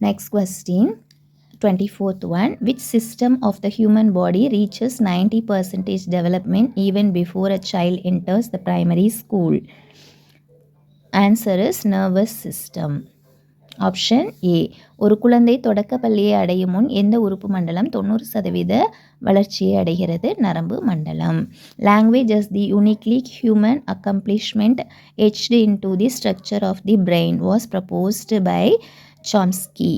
Next question, 24th one. Which system of the human body reaches 90% development even before a child enters the primary school? Answer is nervous system. Option A. ஒரு குழந்தை தொடக்க பள்ளியை அடையும் முன் எந்த உறுப்பு மண்டலம் 90% வளர்ச்சியை அடைகிறது? நரம்பு மண்டலம். Language as the uniquely human accomplishment etched into the structure of the brain was proposed by Chomsky.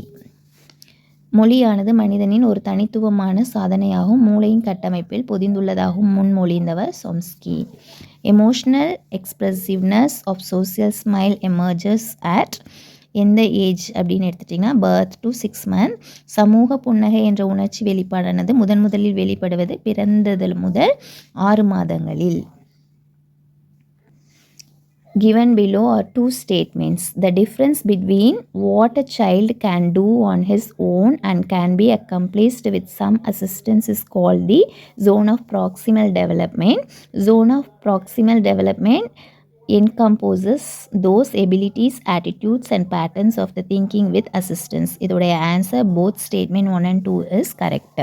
மொழியானது மனிதனின் ஒரு தனித்துவமான சாதனையாகவும் மூளையின் கட்டமைப்பில் பொதிந்துள்ளதாகவும் முன்மொழிந்தவர் Chomsky. Emotional expressiveness of social smile emerges at எந்த ஏஜ் அப்படின்னு எடுத்துட்டிங்கன்னா பர்த் டு 6 months. சமூக புன்னகை என்ற உணர்ச்சி வெளிப்பாடானது முதலில் வெளிப்படுவது பிறந்தது முதல் 6 மாதங்களில். Given below are two statements. The difference between what a child can do on his own and can be accomplished with some assistance is called the zone of proximal development. Zone of proximal development encompasses those abilities, attitudes and patterns of the thinking with assistance. இதோடைய answer both statement 1 and 2 is correct.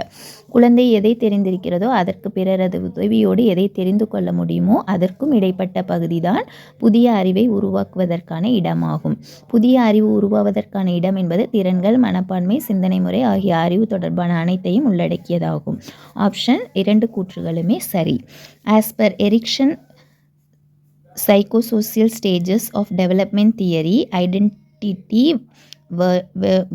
குழந்தை எதை தெரிந்திருக்கிறதோ அதற்கு பிறரது உதவியோடு எதை தெரிந்து கொள்ள முடியுமோ அதற்கும் இடைப்பட்ட பகுதிதான் புதிய அறிவை உருவாக்குவதற்கான இடமாகும். புதிய அறிவு உருவாவதற்கான இடம் என்பது திறன்கள், மனப்பான்மை, சிந்தனை முறை ஆகிய அறிவு தொடர்பான அனைத்தையும் உள்ளடக்கியதாகும். ஆப்ஷன் 2 கூற்றுகளுமே சரி. As per Erikson psychosocial stages of development theory, identity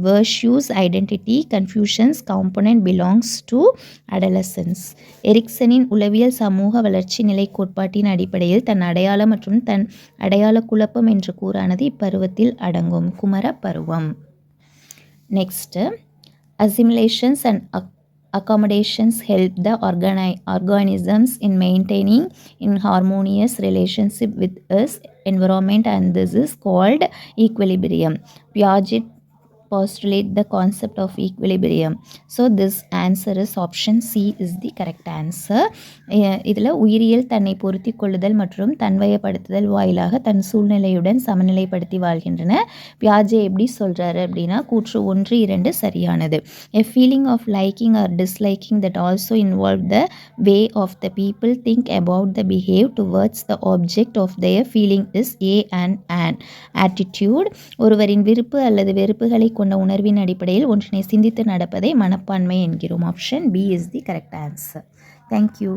versus identity confusions component belongs to adolescence. எரிக்சனின் உளவியல் சமூக வளர்ச்சி நிலை கோட்பாட்டின் அடிப்படையில் தன் அடையாளம் மற்றும் தன் அடையாள குழப்பம் என்ற கூறானது இப்பருவத்தில் அடங்கும். குமர பருவம். Next, assimilations and accommodations help the organisms in maintaining in harmonious relationship with its environment, and this is called equilibrium. Piaget postulate the concept of equilibrium. So this answer is option C is the correct answer. இதில் உயிரியல் தன்னை பொருத்தி கொள்ளுதல் மற்றும் தன்வயப்படுத்துதல் வாயிலாக தன் சூழ்நிலையுடன் சமநிலைப்படுத்தி வாழ்கின்றன. பியாஜே எப்படி சொல்கிறாரு அப்படின்னா கூற்று 1, 2 சரியானது. A feeling of liking or disliking that also involve the way of the people think about the behave towards the object of their feeling is an attitude. ஒருவரின் விருப்பு அல்லது வெறுப்புகளை கொண்ட உணர்வின் அடிப்படையில் ஒன்றினை சிந்தித்து நடப்பதை மனப்பான்மை என்கிறோம். Option B is the correct answer. Thank you.